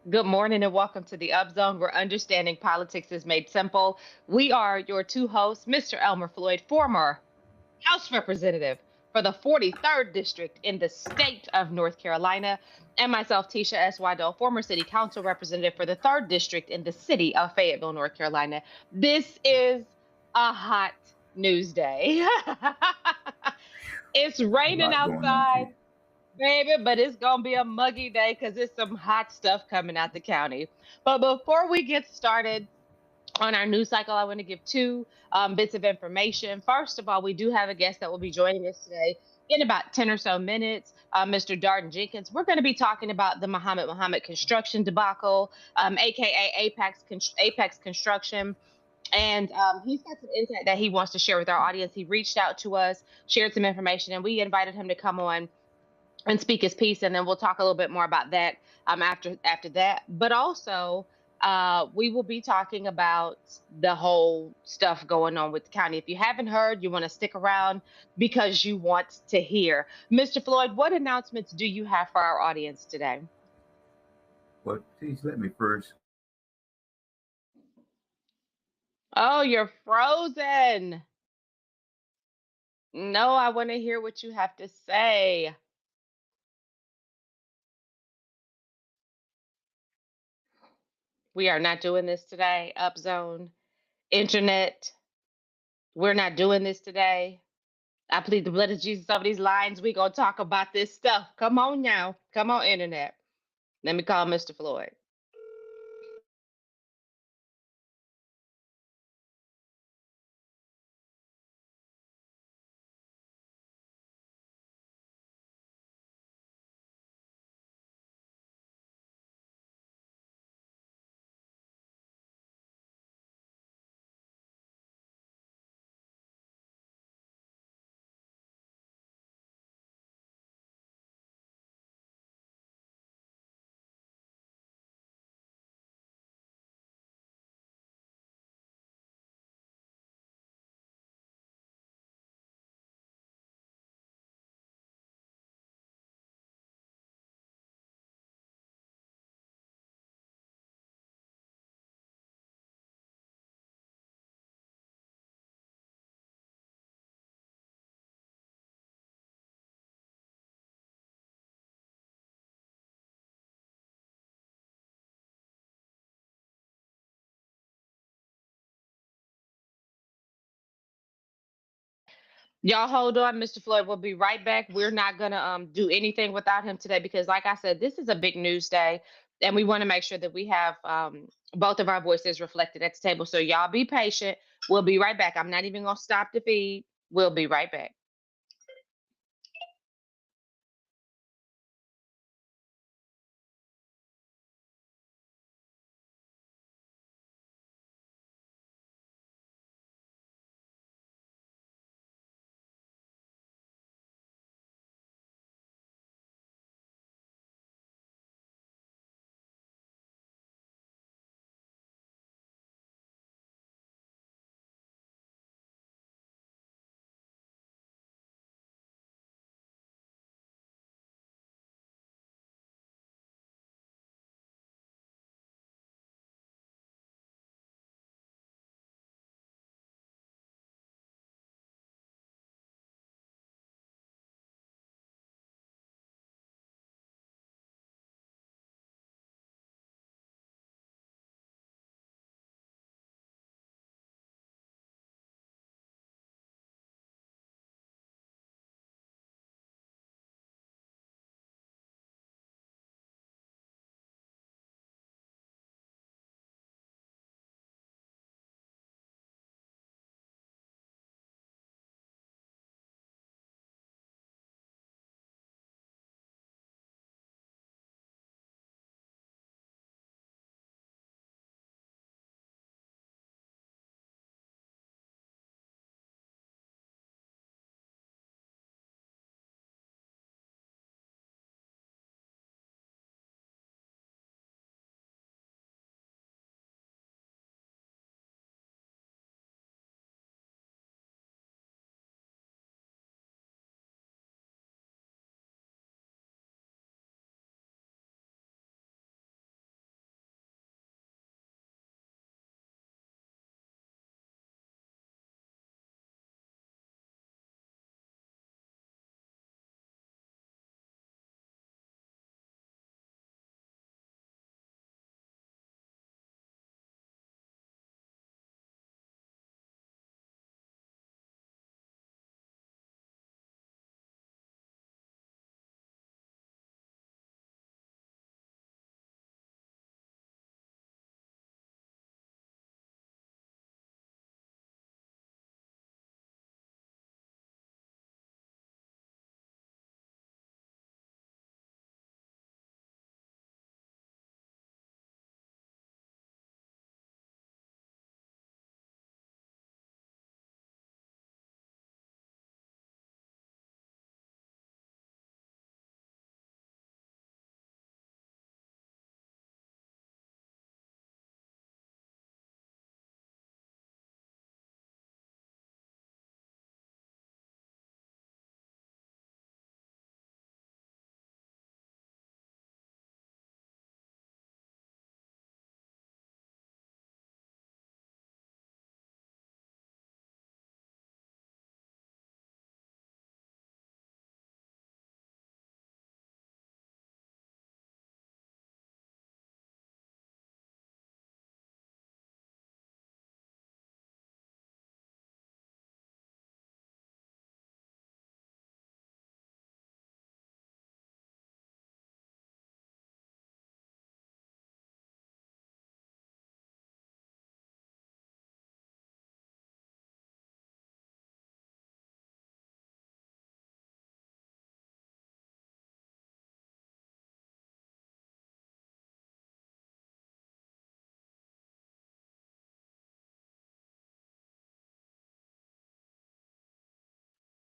Good morning and welcome to the Up Zone, where understanding politics is made simple. We are your two hosts, Mr. Elmer Floyd, former House Representative for the 43rd District in the state of North Carolina, and myself, Tisha S. Waddell, former City Council Representative for the 3rd District in the city of Fayetteville, North Carolina. This is a hot news day. It's A raining lot going on, outside. T. Baby, but it's gonna be a muggy day because there's some hot stuff coming out the county. But before we get started on our news cycle, I want to give two bits of information. First of all, we do have a guest that will be joining us today in about 10 or so minutes, Mr. Darden Jenkins. We're going to be talking about the Muhammad construction debacle, aka Apex Construction. And he's got some insight that he wants to share with our audience. He reached out to us, shared some information, and we invited him to come on and speak his piece, and then we'll talk a little bit more about that after that. But also, we will be talking about the whole stuff going on with the county. If you haven't heard, you want to stick around because you want to hear. Mr. Floyd, what announcements do you have for our audience today? But please let me first. Oh, you're frozen. No, I want to hear what you have to say. We are not doing this today. Upzone, internet, we're not doing this today. I plead the blood of Jesus over these lines. We gonna talk about this stuff. Come on now. Come on, internet. Let me call Mr. Floyd. Y'all hold on, Mr. Floyd. We'll be right back. We're not gonna do anything without him today because, like I said, this is a big news day, and we want to make sure that we have both of our voices reflected at the table. So y'all be patient. We'll be right back. I'm not even gonna stop the feed. We'll be right back.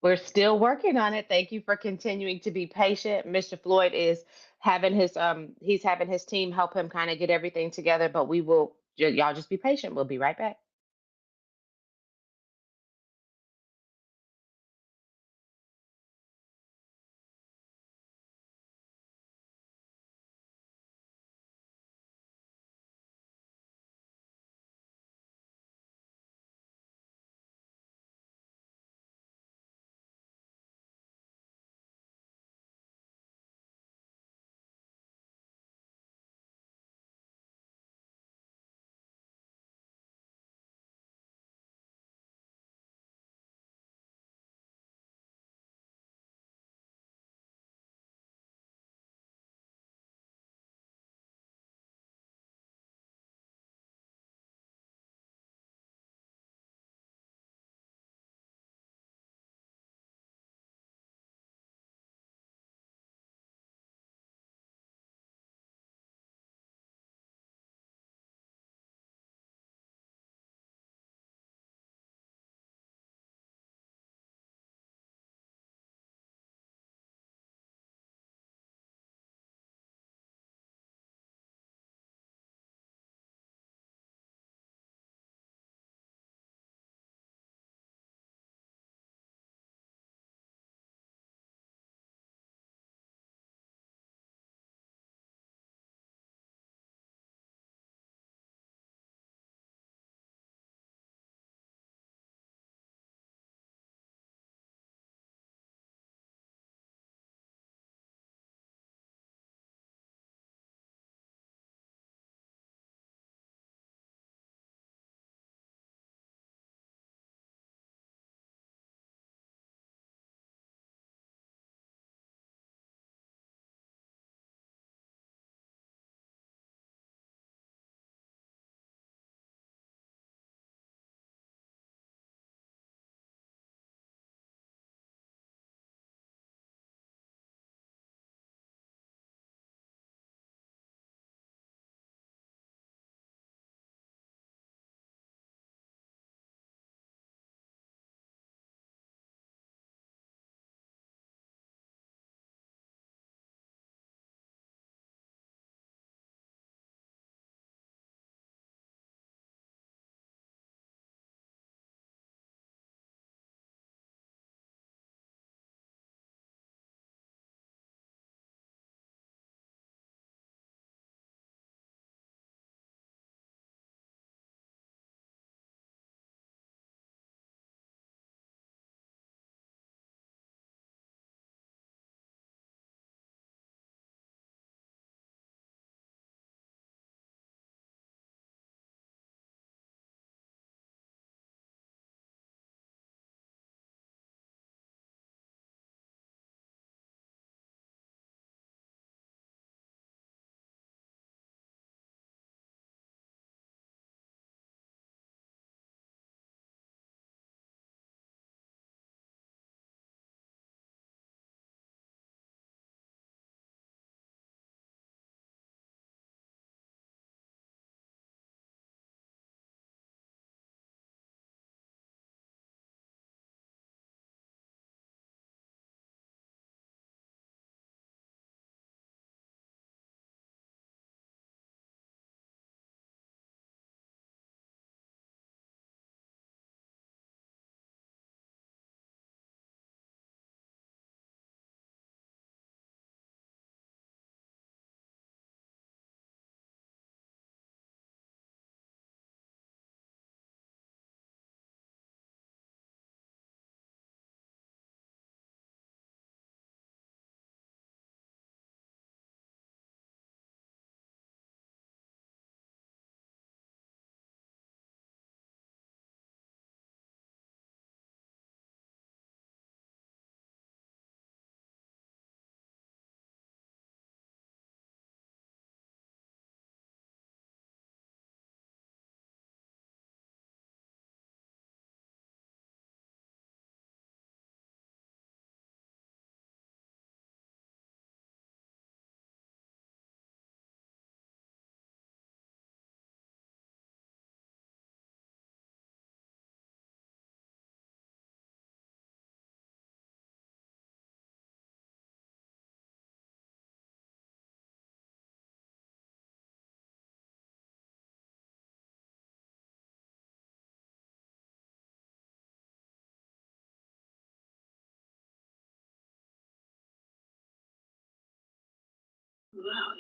We're still working on it. Thank you for continuing to be patient. Mr. Floyd is having he's having his team help him kind of get everything together, but we will y'all just be patient. We'll be right back.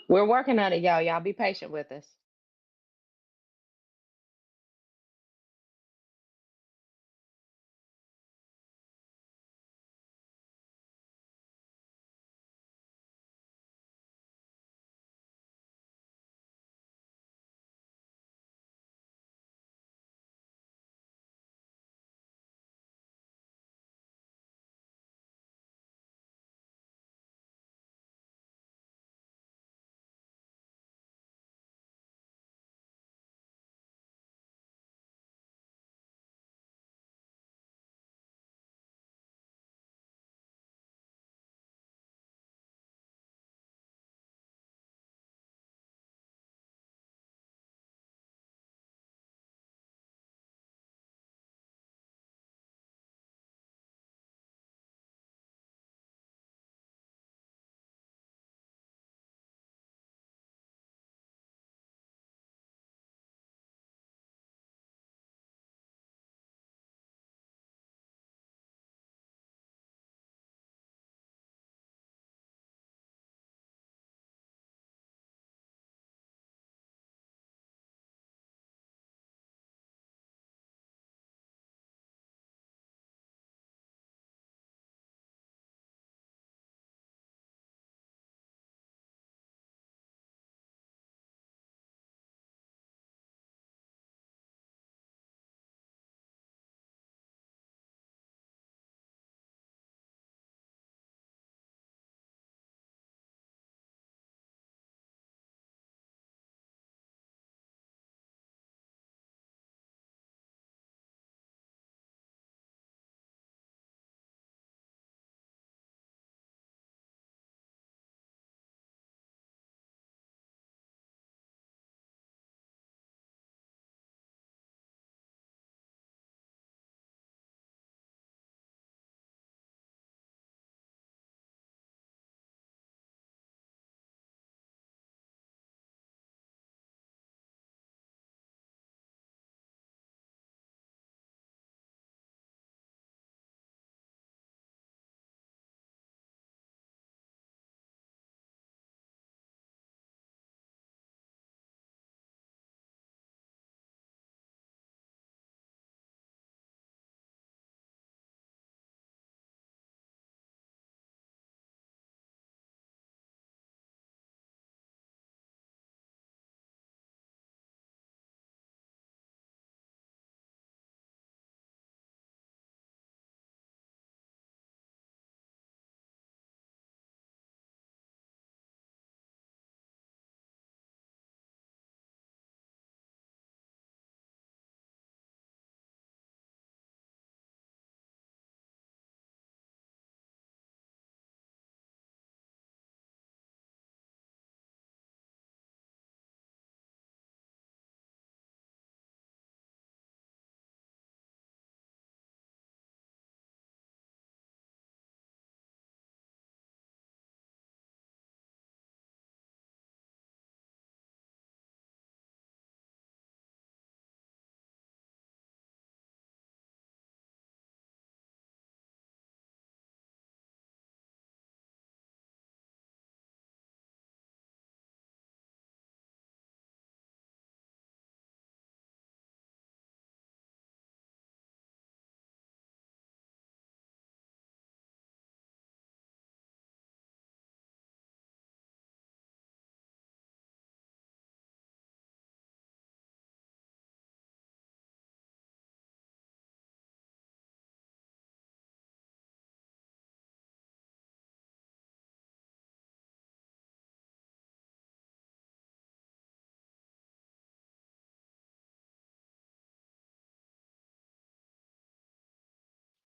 We're working on it, y'all. Y'all be patient with us.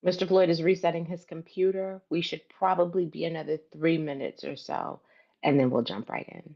Mr. Floyd is resetting his computer. We should probably be another 3 minutes or so, and then we'll jump right in.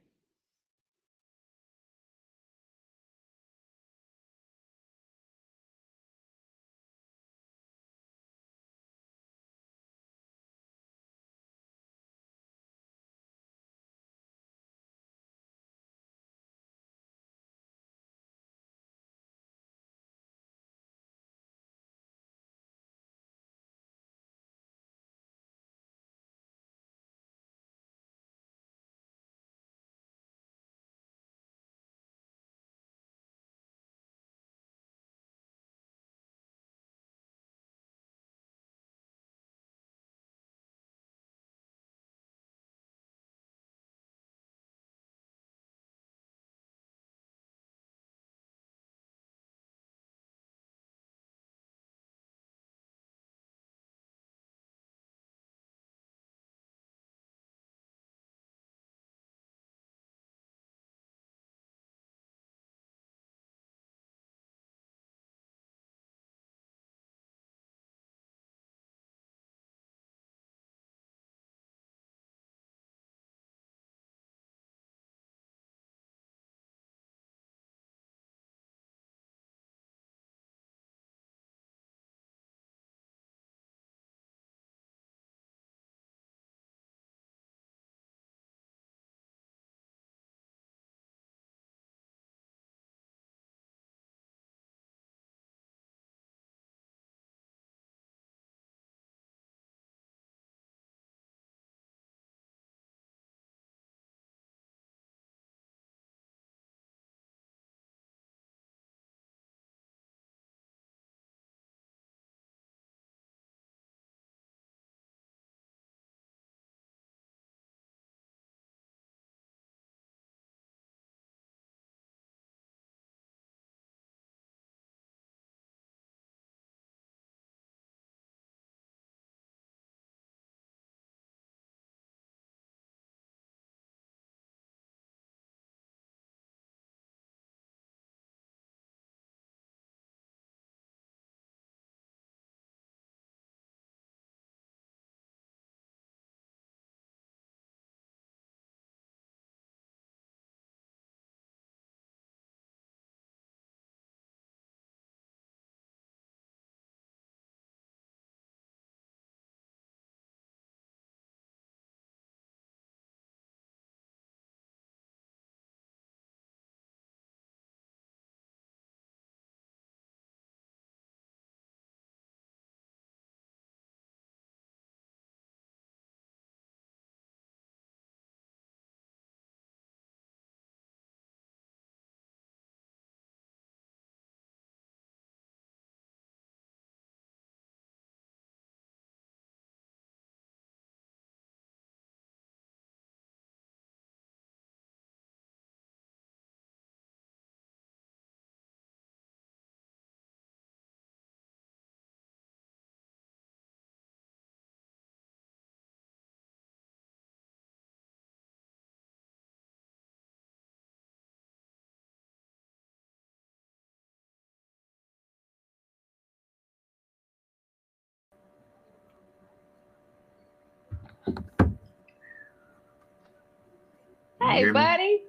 Hey, hear me? buddy.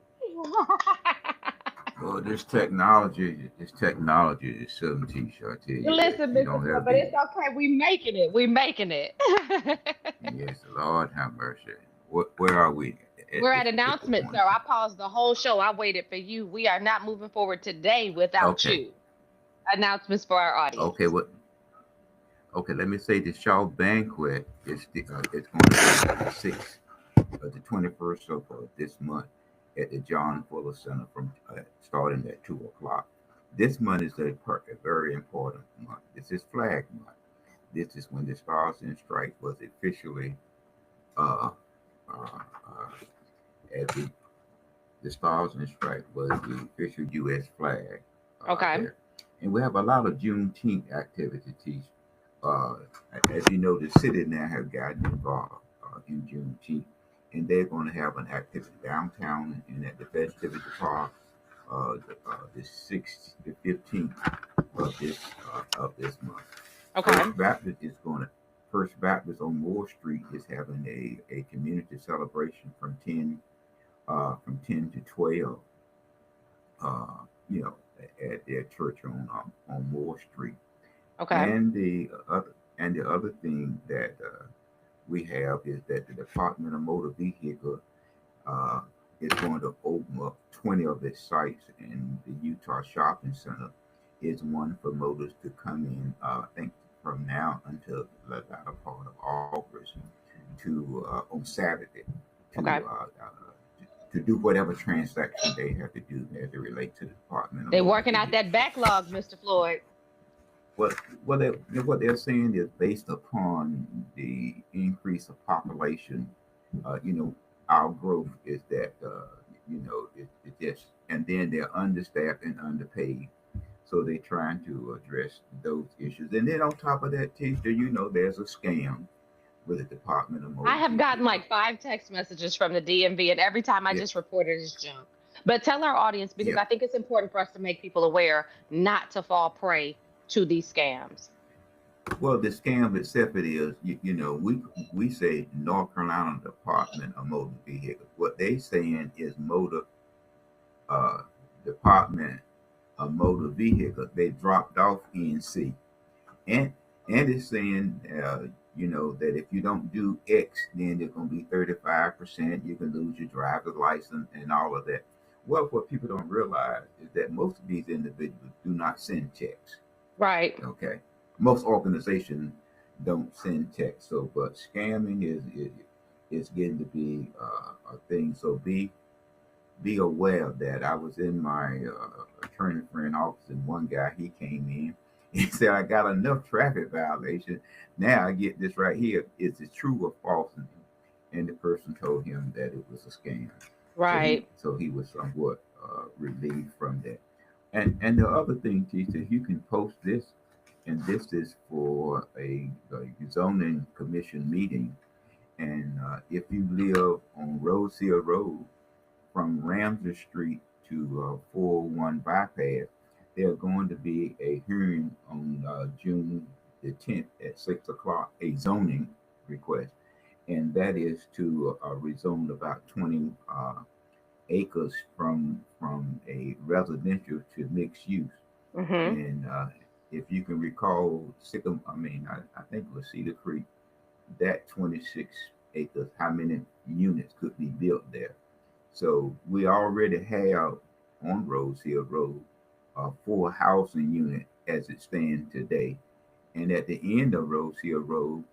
Well, this technology is something, I tell you that Listen, you Mr. don't Floyd, ever but be. it's okay. We making it. We making it. Yes, Lord have mercy. Where are we We're at this at particular announcements, sir. point? I paused the whole show. I waited for you. We are not moving forward today without Okay, you. Announcements for our okay, audience. what? Okay, let me say the Shaw banquet it's going to be on the 6th, the 21st of this month at the John Fuller Center from starting at 2 o'clock. This month is a very important month. This is Flag Month. This is when the Stars and Stripes was officially uh, uh, as the Stars and Stripes was the official U.S. flag Okay. there. And we have a lot of Juneteenth activities. Uh, as you know, the city now have gotten involved in Juneteenth, and they're going to have an activity downtown and at the Festivity Park the 6th, the 15th of this month. Okay. First Baptist on Moore Street is having a community celebration from 10 to 12, uh, you know, at their church on Moore Street. Okay. And the other thing that we have is that the Department of Motor Vehicle uh, is going to open up 20 of its sites, and the Utah Shopping Center is one for motors to come in. I think from now until the latter part of August to on Saturday Okay. to to do whatever transaction they have to do as it relates to the Department of They Motor working out Vehicles. that backlog, Mr. Floyd. What what they're saying is based upon the increase of population. You know, our growth is that it just, and then they're understaffed and underpaid. So they're trying to address those issues. And then on top of that, teacher, there's a scam with the Department of I Motor have gotten Vehicles. like 5 text messages from the DMV, and every time I Yeah, just report it as junk. But tell our audience, because yeah. I think it's important for us to make people aware not to fall prey to these scams. Well, the scam itself, it is, we say North Carolina Department of Motor Vehicles. What they saying is uh, Department of Motor Vehicles. They dropped off NC, and it's saying, that if you don't do X, then there's going to be 35%. You can lose your driver's license and all of that. Well, what people don't realize is that most of these individuals do not send checks. Right. Okay, most organizations don't send checks. So, but scamming is getting to be a thing. So be aware of that. I was in my attorney friend office, and one guy, he came in. He said, "I got enough traffic violation. Now I get this right here. Is it true or false?" And the person told him that it was a scam. Right. So he was somewhat relieved from that. And the other thing, teacher, you can post this, and this is for a zoning commission meeting. And if you live on Rose Hill Road from Ramsey Street to 401 bypass, there's going to be a hearing on June the 10th at 6 o'clock, a zoning request. And that is to rezone about 20 acres from a residential to mixed use. Mhm. And if you can recall, I think it was Cedar Creek, that 26 acres, how many units could be built there? So we already have on Rose Hill Road a full housing unit as it stands today. And at the end of Rose Hill Road,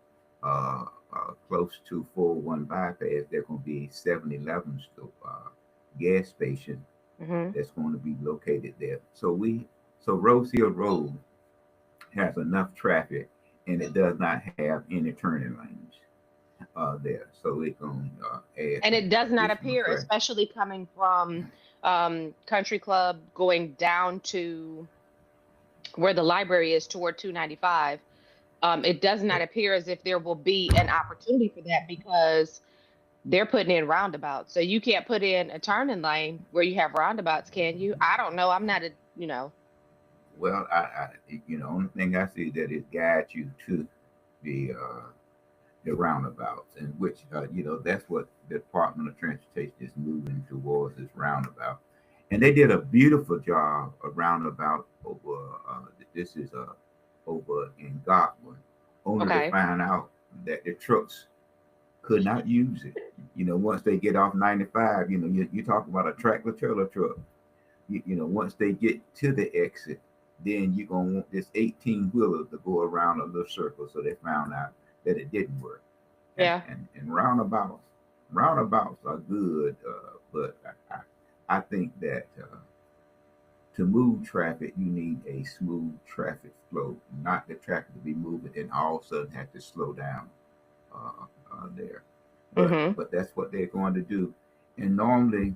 close to 401 bypass, there's going to be 7-Eleven gas station Mhm. that's going to be located there. So Rose Hill Road has enough traffic, and it does not have any turning lanes there. So it's going to add And it does not additional appear, traffic. especially coming from Country Club going down to where the library is toward 295. It does not appear as if there will be an opportunity for that because they're putting in roundabouts. So you can't put in a turning lane where you have roundabouts, can you? I don't know. I'm not a. Well, only thing I see that it guides you to the the roundabouts, and which that's what the Department of Transportation is moving towards, this roundabout. And they did a beautiful job of roundabout over. This is over in Godwin, only to Okay. find out that the trucks could not use it. Once they get off 95, you talk about a tractor trailer truck. Once they get to the exit, then you're gonna want this 18 wheeler to go around a little circle. So they found out that it didn't work. And Yeah. and roundabouts are good, but I think that to move traffic, you need a smooth traffic flow, not the traffic to be moving and all of a sudden have to slow down there. But Mm-hmm. but that's what they're going to do. And normally,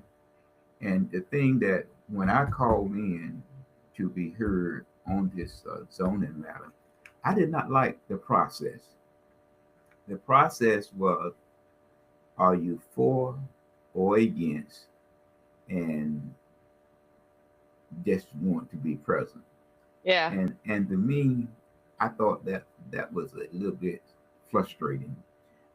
and the thing that when I called in to be heard on this zoning matter, I did not like the process. The process was, are you for or against, and just want to be present. Yeah. And to me, I thought that that was a little bit frustrating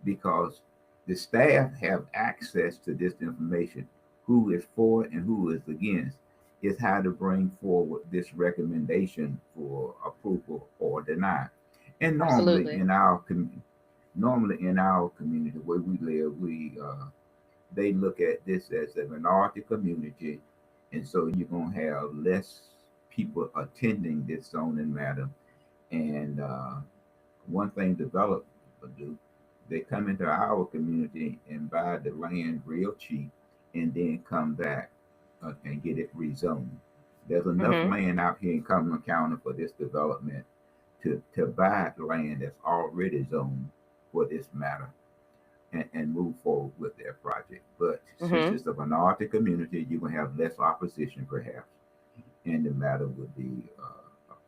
because the staff have access to this information. Who is for and who is against is how to bring forward this recommendation for approval or deny. And Absolutely. normally in our community where we live, we they look at this as a minority community, and so you're gonna have less people attending this zoning matter. And one thing developers do, they come into our community and buy the land real cheap, and then come back and get it rezoned. There's enough Mm-hmm. land out here in Cumberland County for this development to buy land that's already zoned for this matter, and move forward with their project. But since Mm-hmm. it's a minority community, you're gonna have less opposition perhaps, and the matter would be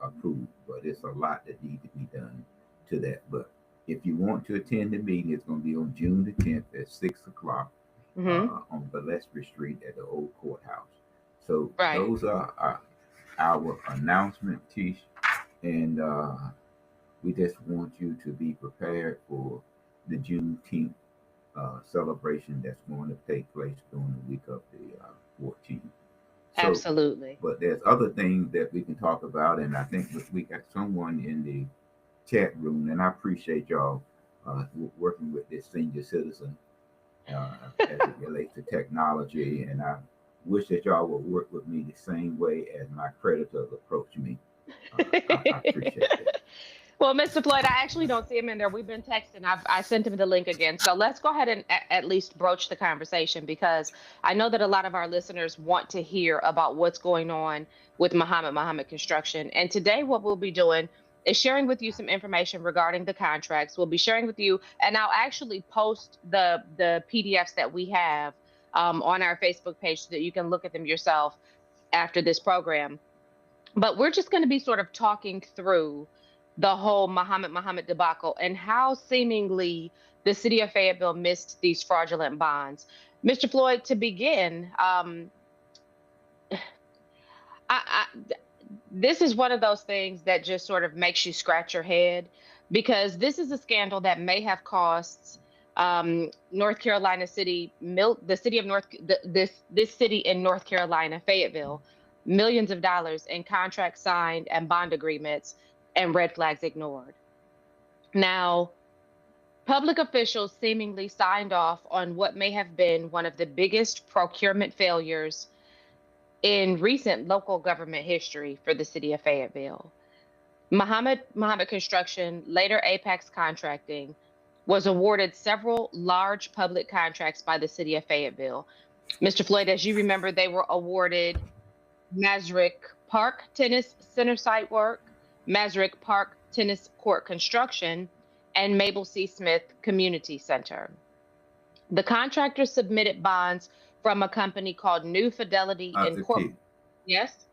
approved. But it's a lot that needs to be done to that. But if you want to attend the meeting, it's going to be on June the 10th at 6 o'clock Mm-hmm. on Gillespie Street at the old courthouse. So Right. those are our announcement, Tish, and we just want you to be prepared for the Juneteenth celebration that's going to take place during the week of the 14th. So, Absolutely. but there's other things that we can talk about, and I think we got someone in the chat room, and I appreciate y'all working with this senior citizen as it relates to technology, and I wish that y'all would work with me the same way as my creditors approach me. I appreciate that. Well, Mr. Floyd, I actually don't see him in there. We've been texting. I sent him the link again. So let's go ahead and at least broach the conversation because I know that a lot of our listeners want to hear about what's going on with Muhammad Construction. And today, what we'll be doing is sharing with you some information regarding the contracts. We'll be sharing with you, and I'll actually post the PDFs that we have on our Facebook page so that you can look at them yourself after this program. But we're just going to be sort of talking through the whole Muhammad debacle and how seemingly the city of Fayetteville missed these fraudulent bonds. Mr. Floyd, to begin, I, this is one of those things that just sort of makes you scratch your head because this is a scandal that may have cost North Carolina City, the city of this city in North Carolina, Fayetteville, millions of dollars in contracts signed and bond agreements and red flags ignored. Now, public officials seemingly signed off on what may have been one of the biggest procurement failures in recent local government history for the city of Fayetteville. Muhammad Construction, later Apex Contracting, was awarded several large public contracts by the city of Fayetteville. Mr. Floyd, as you remember, they were awarded Masrick Park Tennis Center site work, Masrick Park Tennis Court construction, and Mabel C. Smith Community Center. The contractors submitted bonds from a company called New Fidelity Incorporated. T, Yes?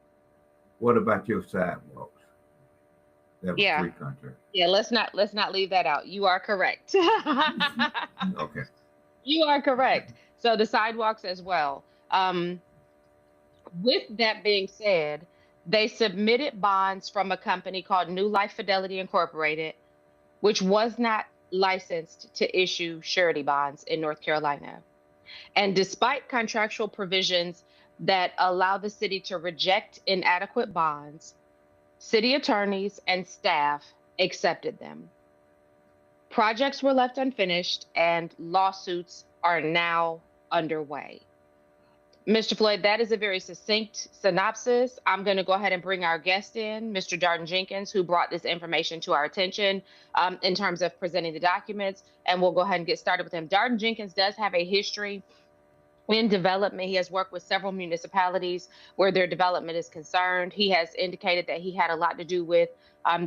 what about your sidewalks? That was Yeah. three contracts. Yeah, let's not leave that out. You are correct. Okay. You are correct. So the sidewalks as well. With that being said, they submitted bonds from a company called New Life Fidelity Incorporated, which was not licensed to issue surety bonds in North Carolina. And despite contractual provisions that allow the city to reject inadequate bonds, city attorneys and staff accepted them. Projects were left unfinished, and lawsuits are now underway. Mr. Floyd, that is a very succinct synopsis. I'm going to go ahead and bring our guest in, Mr. Darden Jenkins, who brought this information to our attention in terms of presenting the documents, and we'll go ahead and get started with him. Darden Jenkins does have a history in development. He has worked with several municipalities where their development is concerned. He has indicated that he had a lot to do with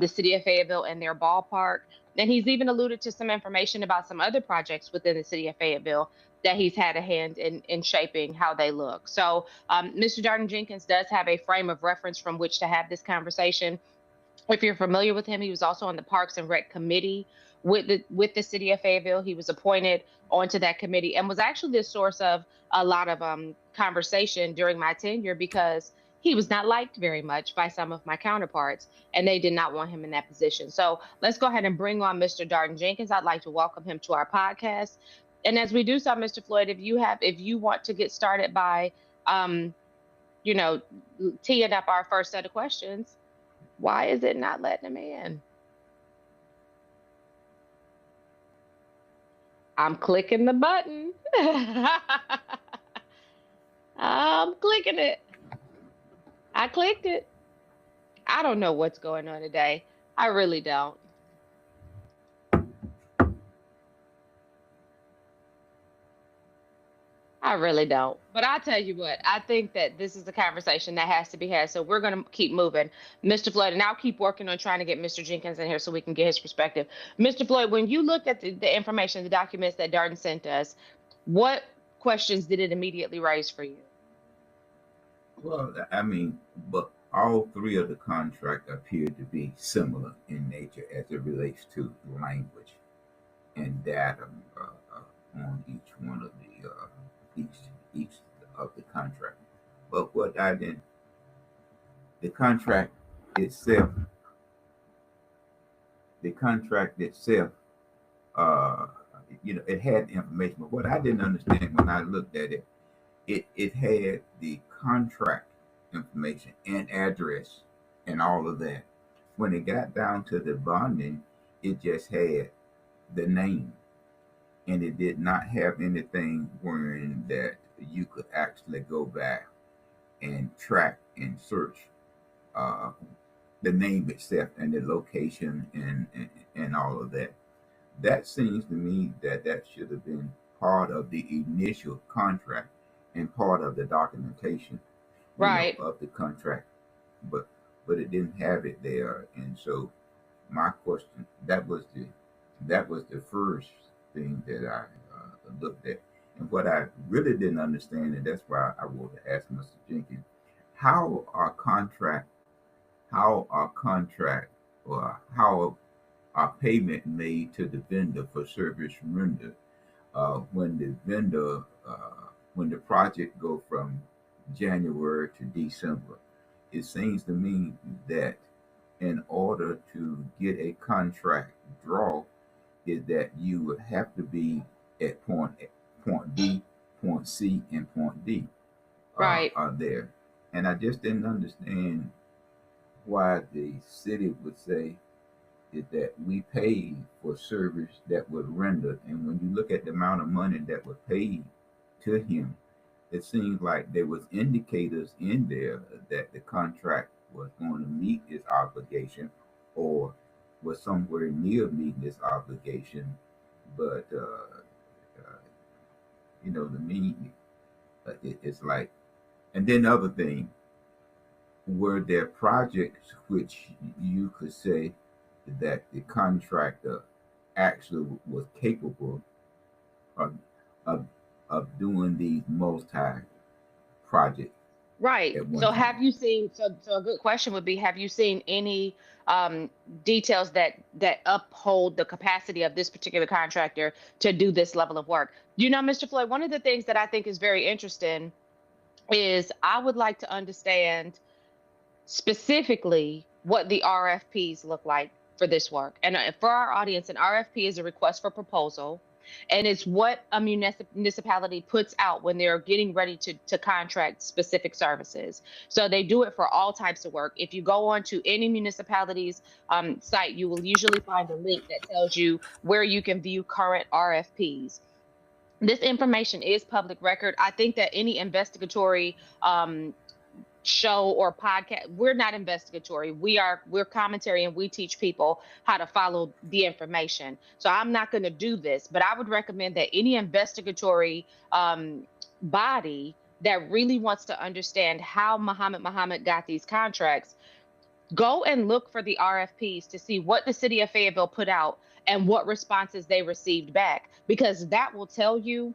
the city of Fayetteville and their ballpark. And he's even alluded to some information about some other projects within the city of Fayetteville that he's had a hand in shaping how they look. So Mr. Darden Jenkins does have a frame of reference from which to have this conversation. If you're familiar with him, he was also on the Parks and Rec Committee with the city of Fayetteville. He was appointed onto that committee and was actually the source of a lot of conversation during my tenure, because he was not liked very much by some of my counterparts, and they did not want him in that position. So let's go ahead and bring on Mr. Darden Jenkins. I'd like to welcome him to our podcast. And as we do so, Mr. Floyd, if you want to get started by, teeing up our first set of questions. Why is it not letting him in? I'm clicking the button. I'm clicking it. I clicked it. I don't know what's going on today. I really don't. I really don't. But I'll tell you what, I think that this is a conversation that has to be had. So we're going to keep moving. Mr. Floyd, and I'll keep working on trying to get Mr. Jenkins in here so we can get his perspective. Mr. Floyd, when you looked at the information, the documents that Darden sent us, what questions did it immediately raise for you? Well, I mean, but all three of the contracts appear to be similar in nature as it relates to language and data on each one of each of the contract. But what I did, the contract itself, it had information. But what I didn't understand when I looked at it, it had the contract information and address and all of that. When it got down to the bonding, it just had the name, and it did not have anything wherein that you could actually go back and track and search the name itself and the location and all of that. That seems to me that should have been part of the initial contract and part of the documentation, Right. of the contract, but it didn't have it there. And so my question, that was the first thing that I looked at. And what I really didn't understand, and that's why I wanted to ask Mr. Jenkins, how are contract or how are payment made to the vendor for service rendered when the vendor when the project go from January to December? It seems to me that in order to get a contract draw, is that you would have to be at point B, point C, and point D Right. are there. And I just didn't understand why the city would say is that we paid for service that was rendered. And when you look at the amount of money that was paid to him, it seems like there was indicators in there that the contract was going to meet its obligation or was somewhere near meeting its obligation. But to me, it's like, and then the other thing, were there projects which you could say that the contractor actually was capable of doing these multi projects? Right. So have you seen, so a good question would be, have you seen any details that uphold the capacity of this particular contractor to do this level of work? Mr. Floyd, one of the things that I think is very interesting is I would like to understand specifically what the RFPs look like for this work. And for our audience, an RFP is a request for proposal, and it's what a municipality puts out when they're getting ready to contract specific services. So they do it for all types of work. If you go onto any municipality's site, you will usually find a link that tells you where you can view current RFPs. This information is public record. I think that any investigatory show or podcast, we're not investigatory, we're commentary, and we teach people how to follow the information. So I'm not going to do this, but I would recommend that any investigatory body that really wants to understand how Muhammad got these contracts, go and look for the RFPs to see what the city of Fayetteville put out and what responses they received back, because that will tell you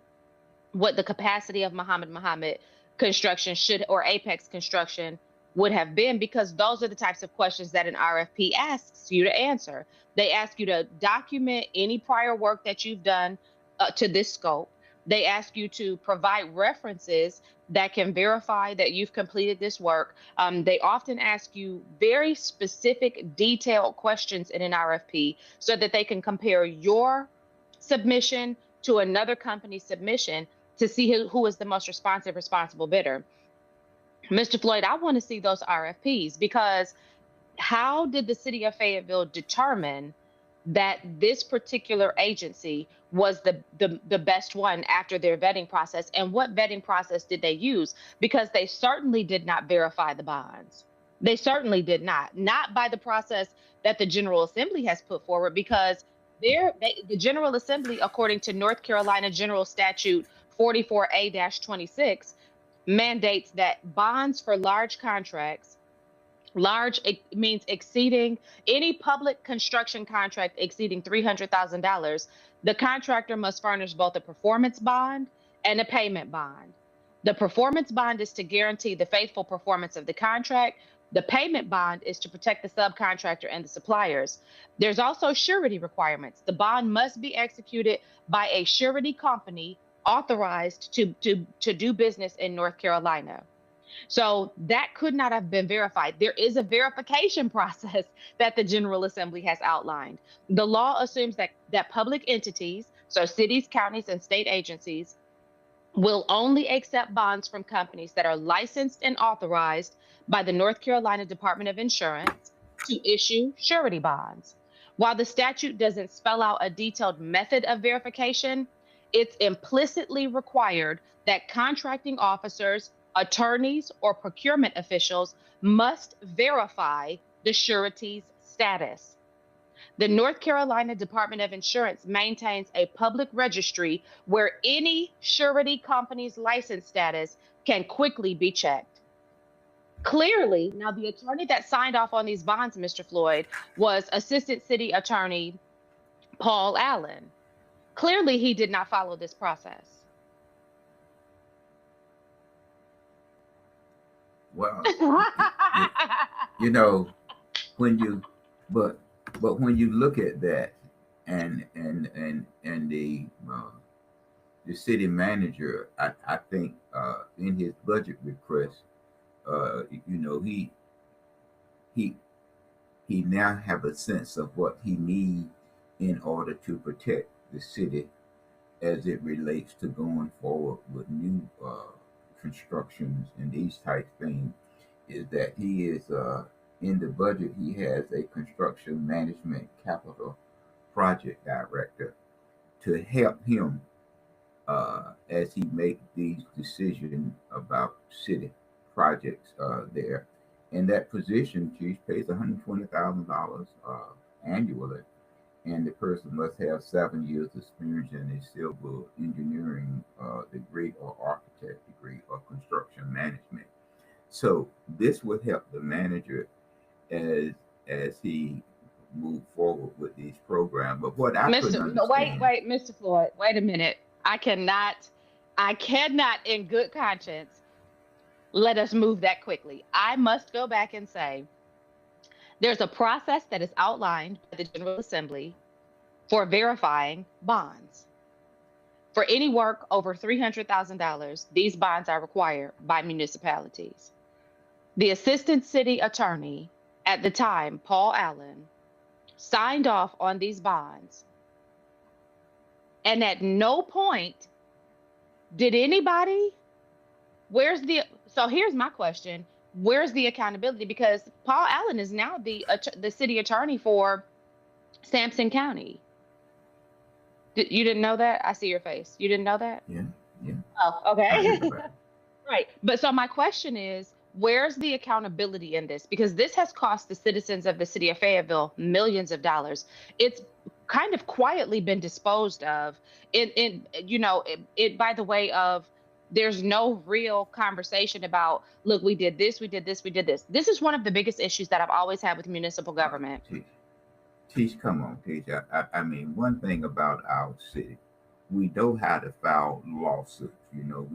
what the capacity of Muhammad construction should, or Apex construction would have been, because those are the types of questions that an RFP asks you to answer. They ask you to document any prior work that you've done to this scope. They ask you to provide references that can verify that you've completed this work. They often ask you very specific, detailed questions in an RFP so that they can compare your submission to another company's submission to see who is the most responsible bidder. Mr. Floyd, I want to see those RFPs, because how did the city of Fayetteville determine that this particular agency was the best one after their vetting process? And what vetting process did they use? Because they certainly did not verify the bonds. They certainly did not by the process that the General Assembly has put forward, because the General Assembly, according to North Carolina General Statute 44A-26, mandates that bonds for large contracts, large, it means exceeding any public construction contract exceeding $300,000, the contractor must furnish both a performance bond and a payment bond. The performance bond is to guarantee the faithful performance of the contract. The payment bond is to protect the subcontractor and the suppliers. There's also surety requirements. The bond must be executed by a surety company authorized to do business in North Carolina. So that could not have been verified. There is a verification process that the General Assembly has outlined. The law assumes that public entities, so cities, counties, and state agencies, will only accept bonds from companies that are licensed and authorized by the North Carolina Department of Insurance to issue surety bonds. While the statute doesn't spell out a detailed method of verification, it's implicitly required that contracting officers, attorneys, or procurement officials must verify the surety's status. The North Carolina Department of Insurance maintains a public registry where any surety company's license status can quickly be checked. Clearly, now the attorney that signed off on these bonds, Mr. Floyd, was Assistant City Attorney Paul Allen. Clearly, he did not follow this process. Well, you know, when you but when you look at that, and the city manager, I think in his budget request, he he now have a sense of what he needs in order to protect the city as it relates to going forward with new constructions and these type things. Is that he is in the budget, he has a construction management capital project director to help him as he make these decisions about city projects there. And that position, chief, pays $120,000 annually, and the person must have 7 years experience in a civil engineering degree or architect degree or construction management. So this would help the manager as he move forward with these programs. But what I couldn't understand, wait, Mr. Floyd, wait a minute. I cannot in good conscience let us move that quickly. I must go back and say there's a process that is outlined by the General Assembly for verifying bonds. For any work over $300,000, these bonds are required by municipalities. The Assistant City Attorney at the time, Paul Allen, signed off on these bonds, and at no point did anybody, where's the, so here's my question, where's the accountability? Because Paul Allen is now the city attorney for Sampson County. You didn't know that? I see your face. You didn't know that? Yeah, yeah. Oh, I okay. heard about it. Right. But so my question is, where's the accountability in this? Because this has cost the citizens of the city of Fayetteville millions of dollars. It's kind of quietly been disposed of it by the way of, there's no real conversation about, look, we did this, we did this, we did this. This is one of the biggest issues that I've always had with municipal government. Teach, come on, Teach. I mean, one thing about our city, we know how to file lawsuits. You know,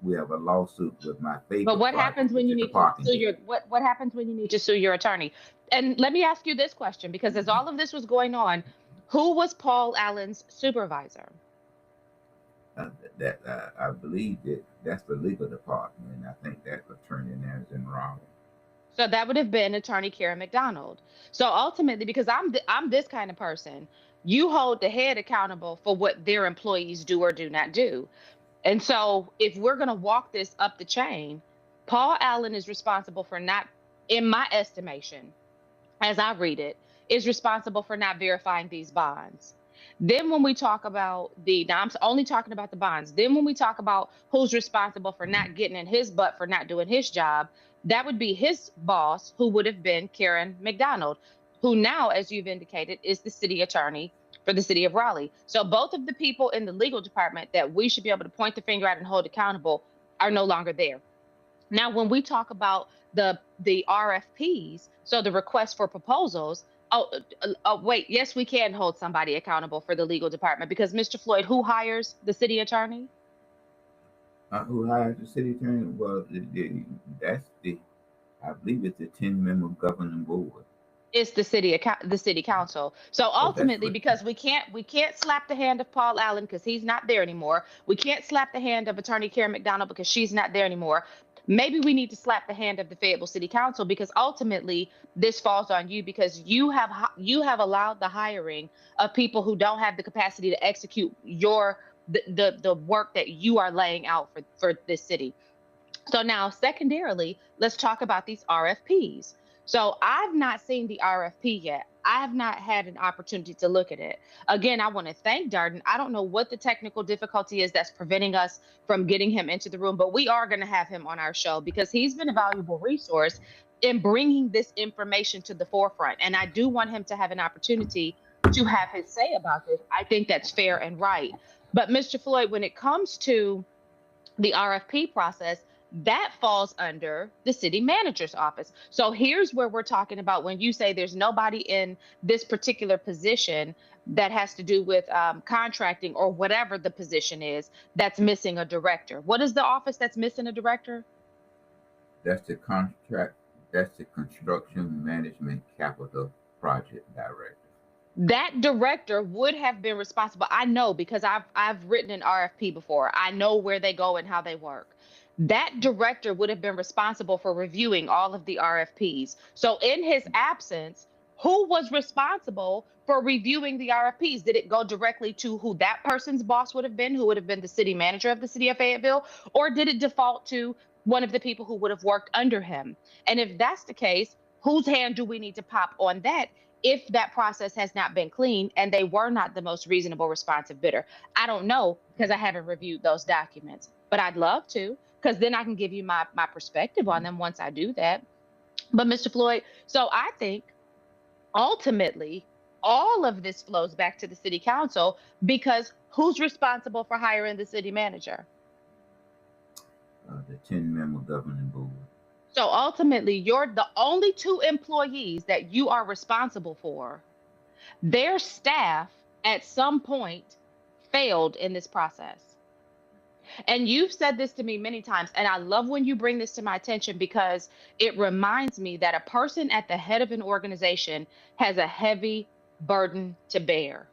we have a lawsuit with my favorite. But what project, happens when you which is need the to parking sue lot. your what happens when you need to sue your attorney? And let me ask you this question, because as all of this was going on, who was Paul Allen's supervisor? That I believe that's the legal department, and I think that attorney now is in Raleigh. So that would have been Attorney Karen McDonald. So ultimately, because I'm this kind of person, you hold the head accountable for what their employees do or do not do. And so if we're going to walk this up the chain, Paul Allen is responsible for not, in my estimation, as I read it, is responsible for not verifying these bonds. Then when we talk about now I'm only talking about the bonds. Then when we talk about who's responsible for not getting in his butt for not doing his job, that would be his boss, who would have been Karen McDonald, who now, as you've indicated, is the city attorney for the city of Raleigh. So both of the people in the legal department that we should be able to point the finger at and hold accountable are no longer there. Now, when we talk about the RFPs, so the request for proposals, wait, yes, we can hold somebody accountable for the legal department, because Mr. Floyd, who hires the city attorney? Who hires the city attorney? Well, that's I believe it's the 10-member governing board. It's the city council. So ultimately, because we can't slap the hand of Paul Allen because he's not there anymore. We can't slap the hand of Attorney Karen McDonald because she's not there anymore. Maybe we need to slap the hand of the Fayetteville City Council, because ultimately this falls on you, because you have allowed the hiring of people who don't have the capacity to execute the work that you are laying out for this city. So now, secondarily, let's talk about these RFPs. So I've not seen the RFP yet. I have not had an opportunity to look at it. Again, I want to thank Darden. I don't know what the technical difficulty is that's preventing us from getting him into the room, but we are going to have him on our show, because he's been a valuable resource in bringing this information to the forefront. And I do want him to have an opportunity to have his say about this. I think that's fair and right. But Mr. Floyd, when it comes to the RFP process, that falls under the city manager's office. So here's where we're talking about when you say there's nobody in this particular position that has to do with contracting or whatever the position is that's missing a director. What is the office that's missing a director? That's the contract. That's the construction management capital project director. That director would have been responsible. I know, because I've written an RFP before. I know where they go and how they work. That director would have been responsible for reviewing all of the RFPs. So in his absence, who was responsible for reviewing the RFPs? Did it go directly to who that person's boss would have been, who would have been the city manager of the city of Fayetteville? Or did it default to one of the people who would have worked under him? And if that's the case, whose hand do we need to pop on that if that process has not been clean and they were not the most reasonable responsive bidder? I don't know, because I haven't reviewed those documents, but I'd love to, because then I can give you my perspective on them once I do that. But Mr. Floyd, so I think ultimately all of this flows back to the city council, because who's responsible for hiring the city manager? The 10-member governing board. So ultimately, you're the only two employees that you are responsible for. Their staff at some point failed in this process. And you've said this to me many times, and I love when you bring this to my attention, because it reminds me that a person at the head of an organization has a heavy burden to bear.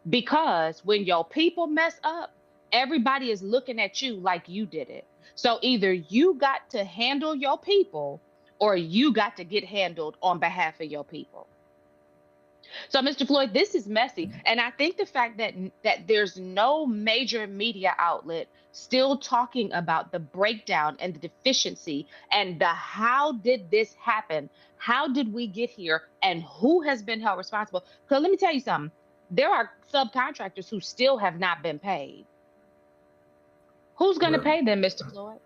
Because when your people mess up, everybody is looking at you like you did it. So either you got to handle your people, or you got to get handled on behalf of your people. So, Mr. Floyd, this is messy, and I think the fact that there's no major media outlet still talking about the breakdown and the deficiency and the how did this happen? How did we get here? And who has been held responsible? Because let me tell you something. There are subcontractors who still have not been paid. Who's going to Well, pay them, Mr. Floyd?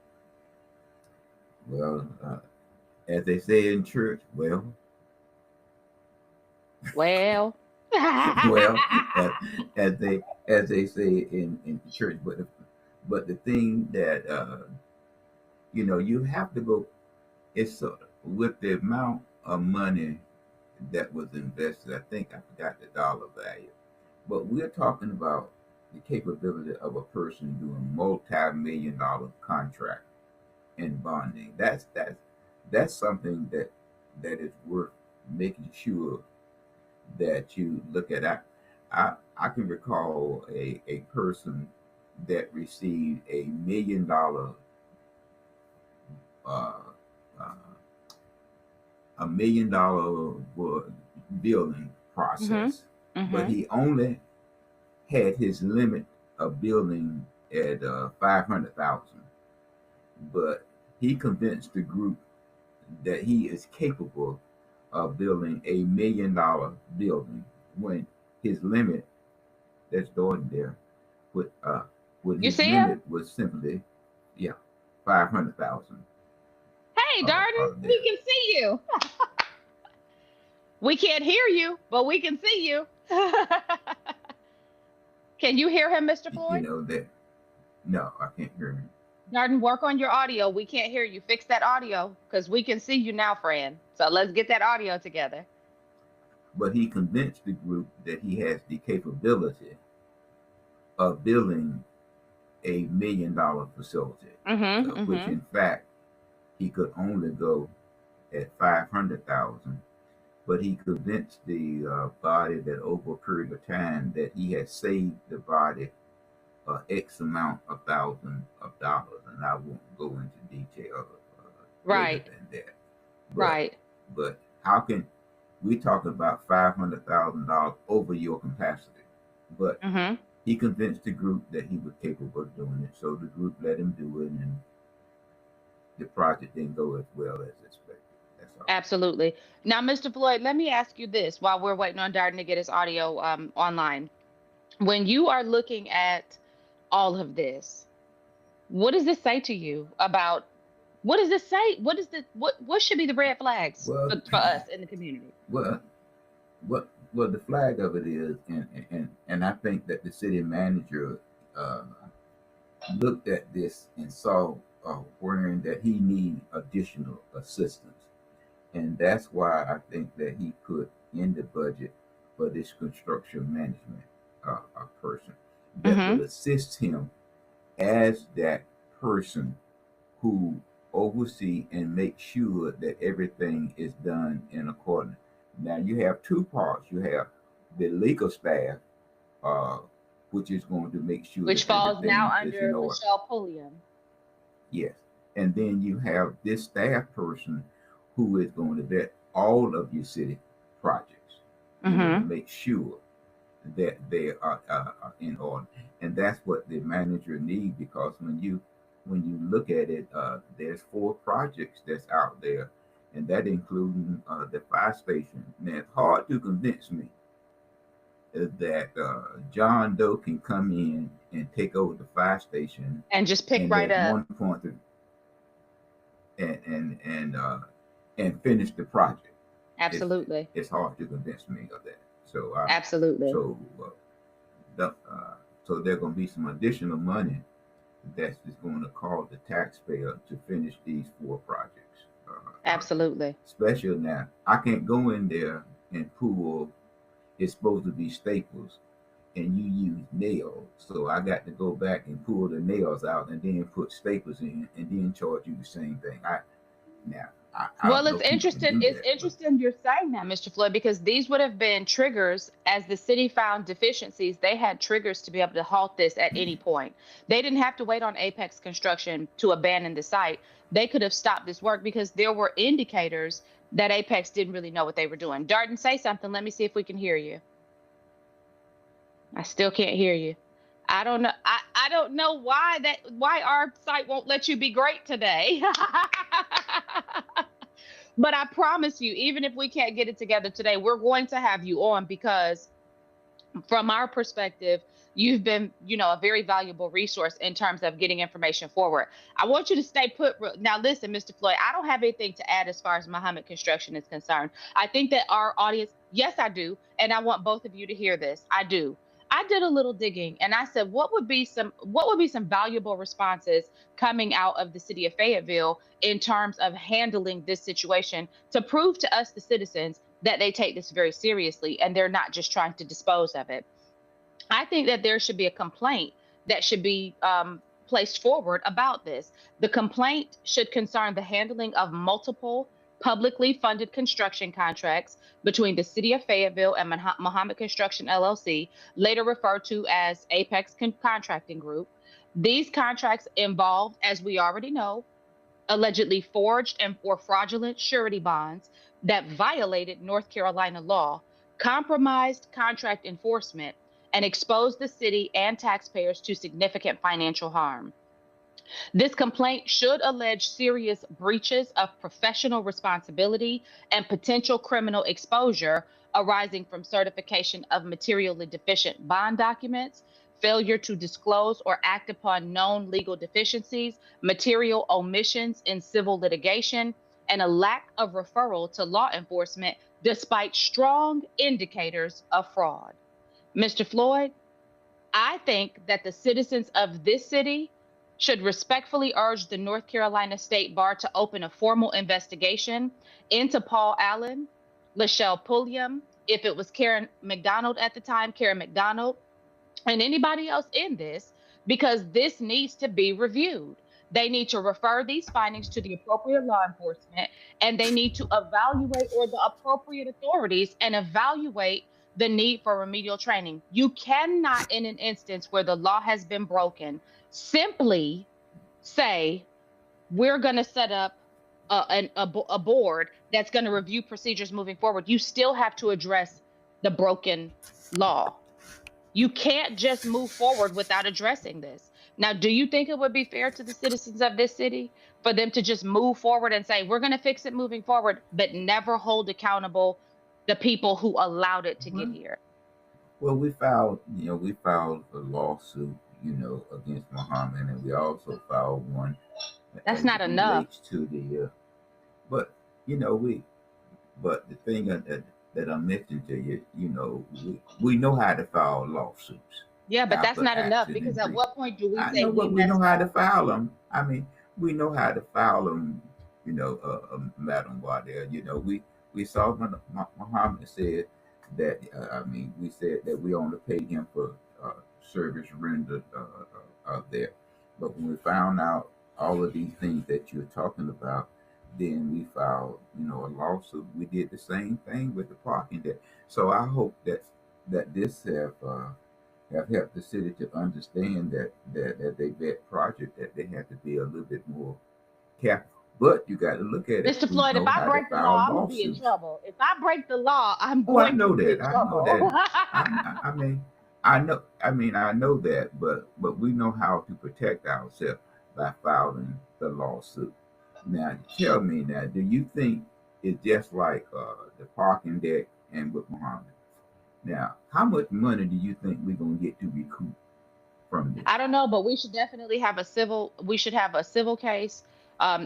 well, as they say in church, well, Well, well, as, as they say in church, but the thing that you have to go. It's with the amount of money that was invested. I think I forgot the dollar value, but we're talking about the capability of a person doing multi-million-dollar contract and bonding. That's something that is worth making sure that you look at. I can recall a person that received uh, uh, $1 million building hmm process, but hmm he only had his limit of building at 500,000. But he convinced the group that he is capable of building $1 million building when his limit, that's Jordan there, with when You his see him? limit was simply, yeah, 500,000 Hey, Darden, we there. can see you. We can't hear you, but we can see you. Can you hear him, Mr. You Floyd? know that. No, I can't hear him. Darden, work on your audio. We can't hear you. Fix that audio because we can see you now, friend. So let's get that audio together. But he convinced the group that he has the capability of building $1 million facility, Mm-hmm. which Mm-hmm. in fact he could only go at 500,000. But he convinced the body that over a period of time that he had saved the body X amount of thousand of dollars, and I won't go into detail greater Right. than that. But Right. but how can we talk about $500,000 over your capacity? But Mm-hmm. he convinced the group that he was capable of doing it, so the group let him do it, and the project didn't go as well as expected. That's all. Absolutely. Now, Mr. Floyd, let me ask you this while we're waiting on Darden to get his audio online. When you are looking at all of this, what does this say to you about what does this say? What should be the red flags Well, for us in the community? well, well, the flag of it is, and I think that the city manager uh, looked at this and saw wherein that he need additional assistance, and that's why I think that he put in the budget for this construction management person that Mm-hmm. will assist him as that person who oversee and make sure that everything is done in accordance. Now you have two parts. You have the legal staff, uh, which is going to make sure Which that falls now everything is in under order. Michelle Pulliam. Yes. And then you have this staff person who is going to vet all of your city projects, to Mm-hmm. make sure that they are in order. And that's what the manager needs, because when you look at it, there's 4 projects that's out there, and that including the fire station. Now it's hard to convince me that John Doe can come in and take over the fire station, And just pick and right at up. one point and finish the project. It's Absolutely. it's hard to convince me of that. So Absolutely. so the, so there's going to be some additional money that's just going to cause the taxpayer to finish these 4 projects. Absolutely. Special now, I can't go in there and pull. It's supposed to be staples, and you use nails, so I got to go back and pull the nails out and then put staples in, and then charge you the same thing. I Well, don't know it's if people can interesting. do It's that, but interesting you're saying that, Mr. Floyd, because these would have been triggers as the city found deficiencies. They had triggers to be able to halt this at any point. They didn't have to wait on Apex Construction to abandon the site. They could have stopped this work because there were indicators that Apex didn't really know what they were doing. Darden, say something. Let me see if we can hear you. I still can't hear you. I don't know. I don't know why our site won't let you be great today. But I promise you, even if we can't get it together today, we're going to have you on because from our perspective, you've been, a very valuable resource in terms of getting information forward. I want you to stay put. Now, listen, Mr. Floyd, I don't have anything to add as far as Muhammad Construction is concerned. I think that our audience, yes, I do. And I want both of you to hear this. I do. I did a little digging and I said, what would be some valuable responses coming out of the city of Fayetteville in terms of handling this situation to prove to us, the citizens, that they take this very seriously and they're not just trying to dispose of it. I think that there should be a complaint that should be placed forward about this. The complaint should concern the handling of multiple publicly funded construction contracts between the City of Fayetteville and Muhammad Construction LLC, later referred to as Apex Contracting Group. These contracts involved, as we already know, allegedly forged and or fraudulent surety bonds that violated North Carolina law, compromised contract enforcement, and exposed the city and taxpayers to significant financial harm. This complaint should allege serious breaches of professional responsibility and potential criminal exposure arising from certification of materially deficient bond documents, failure to disclose or act upon known legal deficiencies, material omissions in civil litigation, and a lack of referral to law enforcement despite strong indicators of fraud. Mr. Floyd, I think that the citizens of this city should respectfully urge the North Carolina State Bar to open a formal investigation into Paul Allen, Lachelle Pulliam, if it was Karen McDonald at the time, Karen McDonald, and anybody else in this, because this needs to be reviewed. They need to refer these findings to the appropriate law enforcement and they need to evaluate, or the appropriate authorities, and evaluate the need for remedial training. You cannot, in an instance where the law has been broken, simply say, we're going to set up a board that's going to review procedures moving forward. You still have to address the broken law. You can't just move forward without addressing this. Now, do you think it would be fair to the citizens of this city for them to just move forward and say, we're going to fix it moving forward, but never hold accountable the people who allowed it to get here? Well, we filed a lawsuit, against Muhammad, and we also filed one That's as not it enough. relates to but we, but the thing that I mentioned to you, we know how to file lawsuits Yeah, but that's after not enough because accident at brief. what point do we I say know, we but we know messed how to up? file them. I mean, we know how to file them. Madam Waddell. We saw when Muhammad said that. We said that we only paid him for service rendered out there. But when we found out all of these things that you're talking about, then we filed, a lawsuit. We did the same thing with the parking deck. So I hope that this have helped the city to understand that they vet project, that they have to be a little bit more careful. But you got to look at it. Mr. We Floyd, if know I how to break the file law, I'm gonna be in lawsuits. trouble. If I break the law, I'm Oh, I going to know be in that. I know that. trouble. I know that. But we know how to protect ourselves by filing the lawsuit. Now, tell me now, do you think it's just like the parking deck and with Muhammad? Now, how much money do you think we're gonna get to recoup from this? I don't know, but we should have a civil case,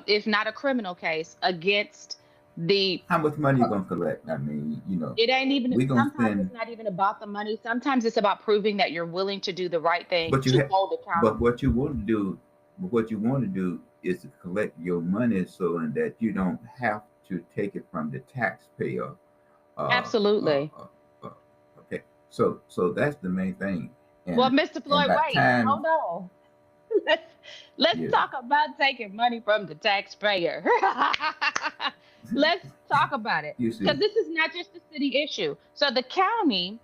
if not a criminal case, against the How much money you gonna collect? I mean, it ain't even we're gonna sometimes it's spend. not even about the money. Sometimes it's about proving that you're willing to do the right thing But to hold but accountable. what you want to do is to collect your money so that you don't have to take it from the taxpayer. Uh, uh, Absolutely. uh, uh, okay, so that's the main thing, Well, and Mr. and Floyd, by wait, time, hold on. let's let's yeah, talk about taking money from the taxpayer. Let's talk about it you because see, this is not just a city issue. So the county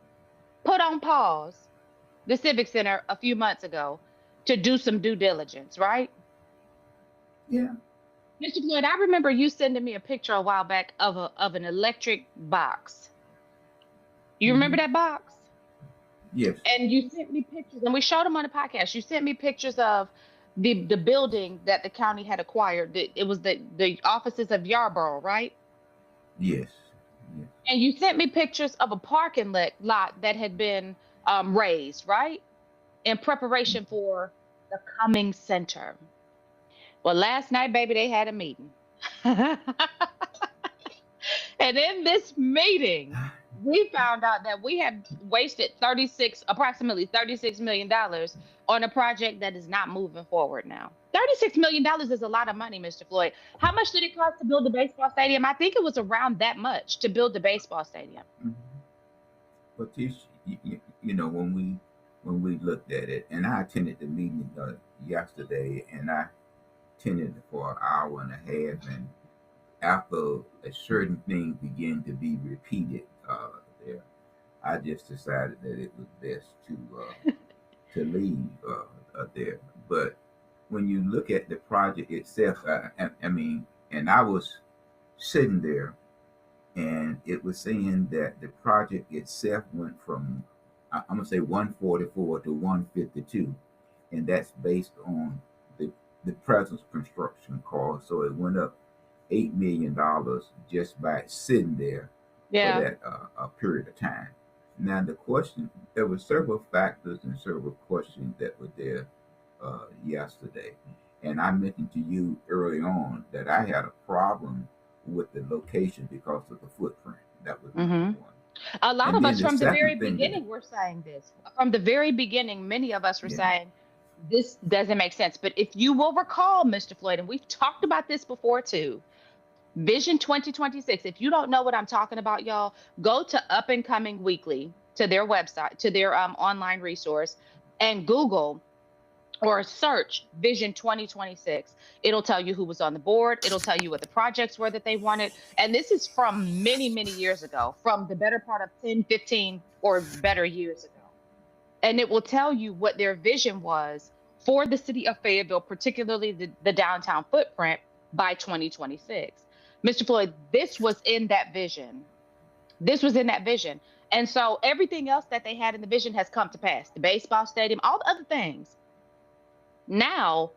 put on pause the Civic Center a few months ago to do some due diligence, right? yeah, Mr. Floyd, I remember you sending me a picture a while back of an electric box. You remember Hmm. that box? Yes. And you sent me pictures, and we showed them on the podcast. You sent me pictures of the building that the county had acquired. It was the offices of Yarborough, right? Yes. Yes. And you sent me pictures of a parking lot that had been raised, right? In preparation for the coming center. Well, last night, baby, they had a meeting. And in this meeting, we found out that we have wasted approximately $36 million on a project that is not moving forward now. $36 million is a lot of money, Mr. Floyd. How much did it cost to build the baseball stadium? I think it was around that much to build the baseball stadium. Mhm. But when we looked at it, and I attended the meeting yesterday, and I attended it for an hour and a half, and after a certain thing began to be repeated there, I just decided that it was best to leave there. But when you look at the project itself, I mean, and I was sitting there, and it was saying that the project itself went from I'm gonna say 144 to 152, and that's based on the the present construction cost. So it went up $8 million just by sitting there for Yeah. that a period of time. Now the question, there were several factors and several questions that were there yesterday, and I mentioned to you early on that I had a problem with the location because of the footprint. That was number Hmm. one, A lot and of then us the from the very second thing that beginning were saying this. From the very beginning, many of us were yeah, saying this doesn't make sense. But if you will recall, Mr. Floyd, and we've talked about this before too, Vision 2026. If you don't know what I'm talking about, y'all, go to Up and Coming Weekly, to their website, to their online resource, and Google or search Vision 2026. It'll tell you who was on the board. It'll tell you what the projects were that they wanted. And this is from many, many years ago, from the better part of 10, 15, or better years ago. And it will tell you what their vision was for the city of Fayetteville, particularly the downtown footprint by 2026. Mr. Floyd, this was in that vision. This was in that vision. And so everything else that they had in the vision has come to pass, the baseball stadium, all the other things. Now,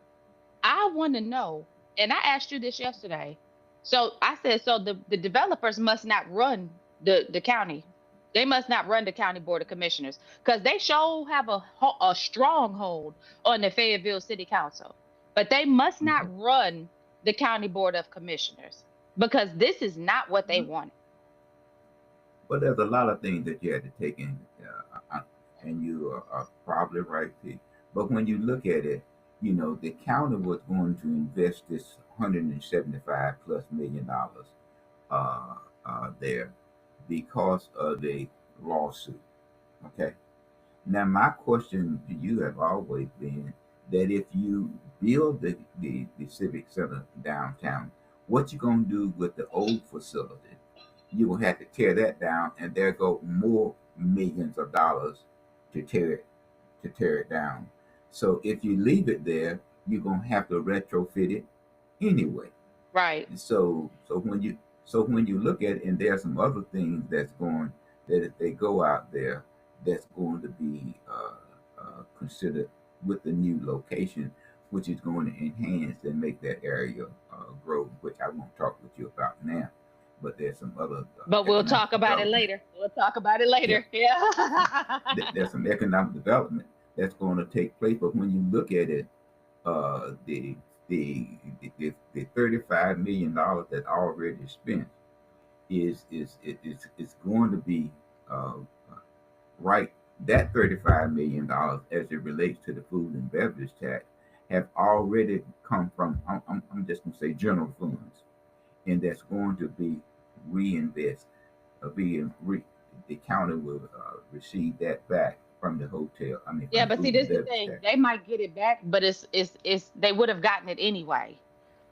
I want to know, and I asked you this yesterday. So I said, so the developers must not run the county. They must not run the county board of commissioners because they sure have a stronghold on the Fayetteville City Council, but they must not mhm. run the county board of commissioners because this is not what they wanted. But there's a lot of things that you had to take in, and you are probably right, Pete. But when you look at it, the county was going to invest this 175 plus $1 million uh, there because of the lawsuit. Okay. Now, my question to you have always been that if you build the Civic Center downtown, what you going to do with the old facility? You will have to tear that down, and there go more millions of dollars to tear it down. So if you leave it there, you're gonna have to retrofit it anyway. Right. So when you look at it, and there's some other things that if they go out there, that's going to be considered with the new location, which is going to enhance and make that area grow, which I won't talk with you about now. But there's some other But we'll economic talk about it development. later. We'll talk about it Yeah, later. Yeah. there's some economic development that's going to take place. But when you look at it, uh, the the $35 million that already spent is going to be uh, right. That $35 million, as it relates to the food and beverage tax, have already come from I'm just going to say general funds, and that's going to be reinvest, being the county will receive that back from the hotel. I mean, from Yeah, the but see, food this and is the beverage thing. tax. They might get it back, but it's they would have gotten it anyway.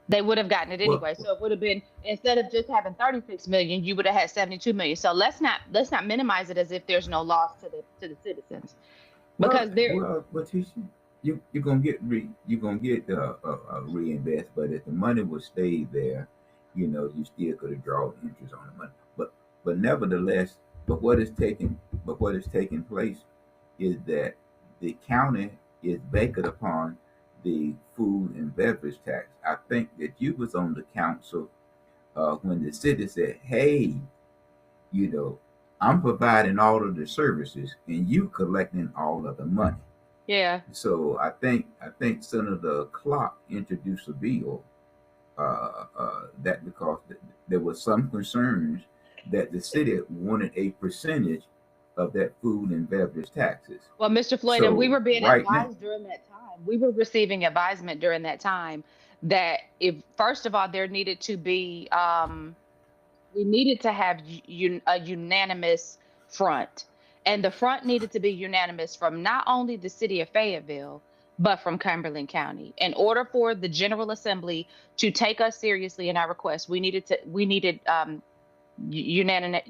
They would have gotten it Well, anyway. So it would have been, instead of just having 36 million, you would have had 72 million. So let's not minimize it as if there's no loss to the citizens well, because there well, Letitia. you're gonna get reinvest, but if the money would stay there, you still could have drawn interest on the money. But nevertheless, but what is taking what is taking place is that the county is vacant upon the food and beverage tax. I think that you was on the council when the city said, "Hey, you know, I'm providing all of the services and you collecting all of the money." Yeah. So I think Senator Clark introduced a bill that because there was some concerns that the city wanted a percentage of that food and beverage taxes. Well, Mr. Floyd, and we So were being right now, advised during that time. We were receiving advisement during that time that if first of all there needed to be we needed to have a unanimous front. And the front needed to be unanimous from not only the city of Fayetteville, but from Cumberland County. In order for the General Assembly to take us seriously in our request, we needed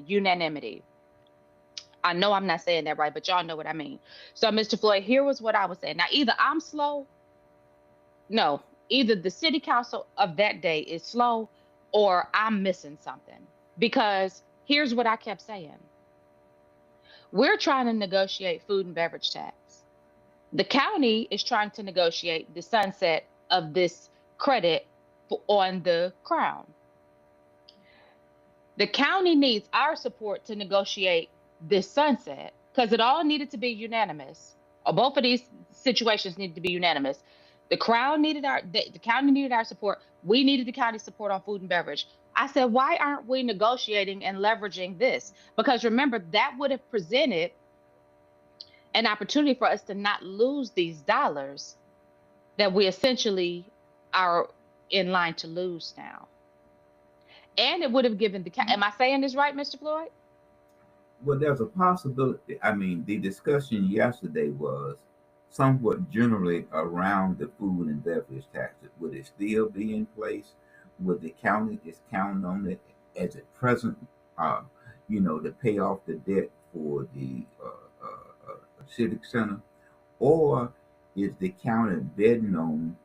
unanimity. I know I'm not saying that right, but y'all know what I mean. So, Mr. Floyd, here was what I was saying. Now, either I'm slow, no, either the city council of that day is slow or I'm missing something. Because here's what I kept saying: we're trying to negotiate food and beverage tax. The county is trying to negotiate the sunset of this credit on the crown. The county needs our support to negotiate this sunset because it all needed to be unanimous. Or both of these situations needed to be unanimous. The county needed our support. We needed the county support on food and beverage. I said, why aren't we negotiating and leveraging this? Because remember, that would have presented an opportunity for us to not lose these dollars that we essentially are in line to lose now. And it would have given am I saying this right, Mr. Floyd? well, there's a possibility. I mean, the discussion yesterday was somewhat generally around the food and beverage taxes. Would it still be in place? Would the county just count on it as at present, uh, to pay off the debt for the civic center? Or is the county betting on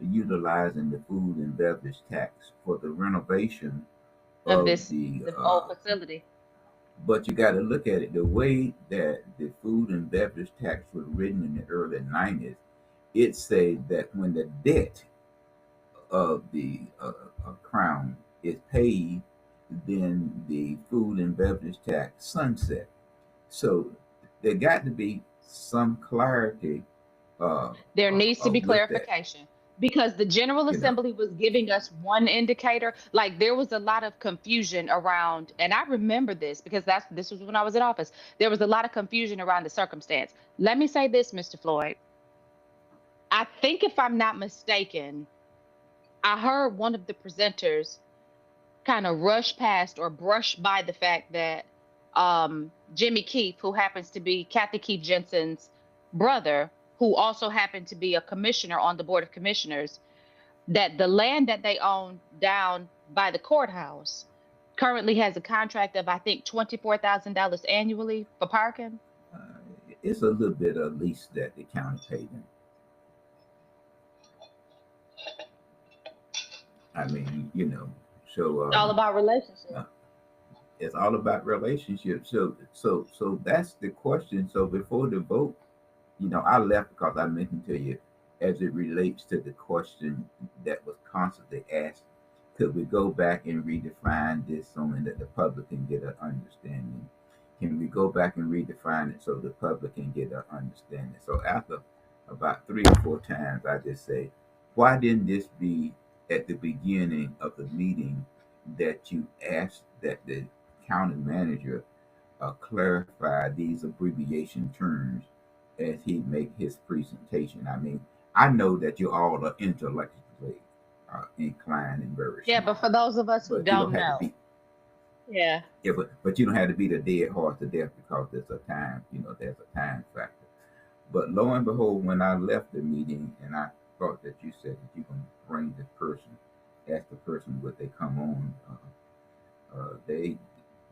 utilizing the food and beverage tax for the renovation Of of this the the old facility. but you got to look at it the way that the food and beverage tax was written in the early 90s. It said that when the debt of the crown is paid, then the food and beverage tax sunset. So there got to be some clarity There needs to be with that. clarification because the General You know, Assembly was giving us one indicator. Like there was a lot of confusion around, and I remember this because this was when I was in office. There was a lot of confusion around the circumstance. Let me say this, Mr. Floyd. I think if I'm not mistaken, I heard one of the presenters kind of rush past or brush by the fact that Jimmy Keefe, who happens to be Kathy Keefe Jensen's brother, who also happened to be a commissioner on the Board of Commissioners, that the land that they own down by the courthouse currently has a contract of, I think, $24,000 annually for parking. uh, it's a little bit of lease that the county paid them. I mean, so It's all about uh, relationship. it's all about relationships. So that's the question. So before the vote, I left because I mentioned to you as it relates to the question that was constantly asked. Could we go back and redefine this so that the public can get an understanding? Can we go back and redefine it so the public can get an understanding? So after about 3 or 4 times, I just say, why didn't this be at the beginning of the meeting that you asked that the county manager clarify these abbreviation terms as he make his presentation? I mean, I know that you all are intellectually inclined and very Yeah, but smart, for those of us who but you don't don't have to know, be. yeah. Yeah, but you don't have to be the dead horse to death because there's a time factor. But lo and behold, when I left the meeting and I thought that you said that you can bring the person, ask the person would they come on,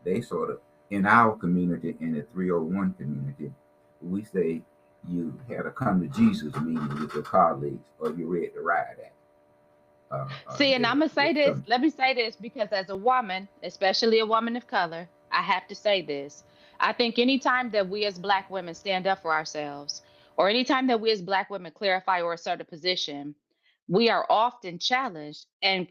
they sort of, in our community, in the 301 community, we say you had a come to Jesus meeting with your colleagues, or you read the riot act. See, and I'm There, gonna say there's this. some. Let me say this because as a woman, especially a woman of color, I have to say this. I think anytime that we as Black women stand up for ourselves, or anytime that we as Black women clarify or assert a position, we are often challenged and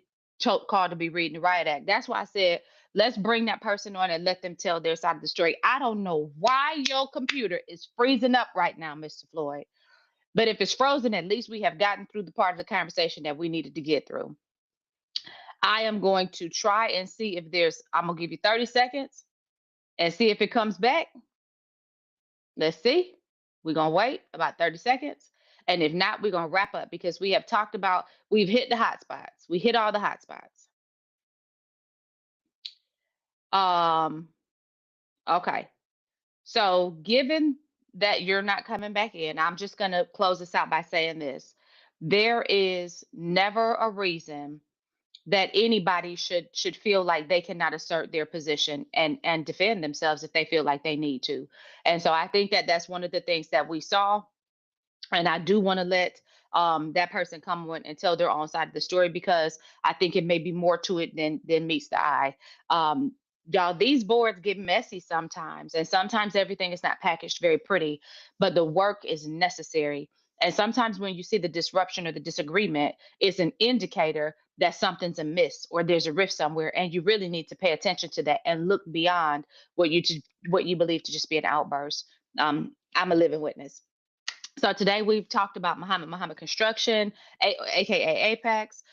called to be reading the riot act. That's why I said, let's bring that person on and let them tell their side of the story. I don't know why your computer is freezing up right now, Mr. Floyd. But if it's frozen, at least we have gotten through the part of the conversation that we needed to get through. I am going to try and see if I'm going to give you 30 seconds and see if it comes back. Let's see. We're going to wait about 30 seconds. And if not, we're going to wrap up because we've hit the hot spots. We hit all the hot spots. Um, okay. So given that you're not coming back in, I'm just going to close this out by saying this. There is never a reason that anybody should feel like they cannot assert their position and defend themselves if they feel like they need to. And so I think that that's one of the things that we saw, and I do want to let that person come on and tell their own side of the story because I think it may be more to it than meets the eye. um, y'all, these boards get messy sometimes, and sometimes everything is not packaged very pretty, but the work is necessary. And sometimes when you see the disruption or the disagreement, it's an indicator that something's amiss or there's a rift somewhere, and you really need to pay attention to that and look beyond what you believe to just be an outburst. I'm a living witness. So today we've talked about Muhammad Construction, aka Apex.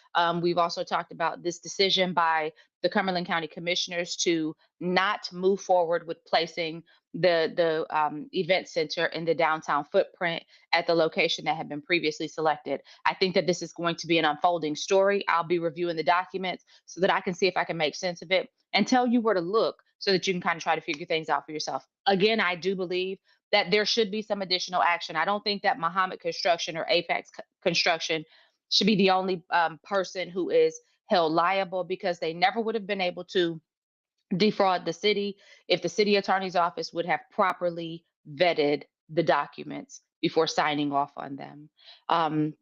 We've also talked about this decision by the Cumberland County Commissioners to not move forward with placing the event center in the downtown footprint at the location that had been previously selected. I think that this is going to be an unfolding story. I'll be reviewing the documents so that I can see if I can make sense of it and tell you where to look so that you can kind of try to figure things out for yourself. Again, I do believe that there should be some additional action. I don't think that Muhammad Construction or Apex Construction should be the only person who is held liable because they never would have been able to defraud the city if the city attorney's office would have properly vetted the documents before signing off on them.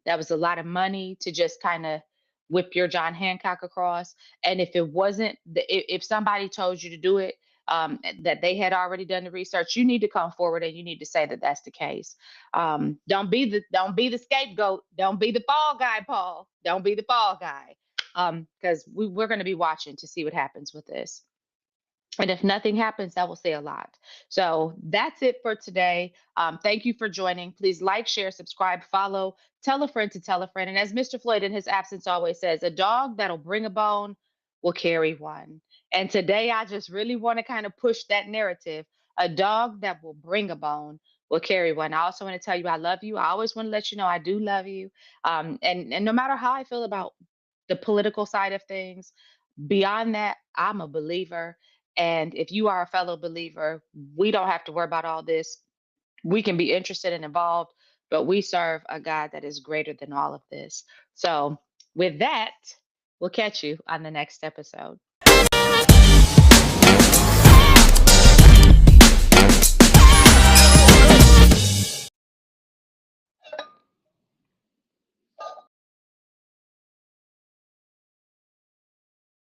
That was a lot of money to just kind of whip your John Hancock across. And if it wasn't, if somebody told you to do it, that they had already done the research, you need to come forward and you need to say that that's the case. Don't be the scapegoat. Don't be the fall guy, Paul. Don't be the fall guy, because we're going to be watching to see what happens with this. And if nothing happens, that will say a lot. So that's it for today. Thank you for joining. Please like, share, subscribe, follow, tell a friend to tell a friend. And as Mr. Floyd in his absence always says, a dog that'll bring a bone will carry one. And today I just really want to kind of push that narrative. A dog that will bring a bone will carry one. I also want to tell you I love you. I always want to let you know I do love you. And no matter how I feel about the political side of things, beyond that, I'm a believer. And if you are a fellow believer, we don't have to worry about all this. We can be interested and involved, but we serve a God that is greater than all of this. So, with that, we'll catch you on the next episode.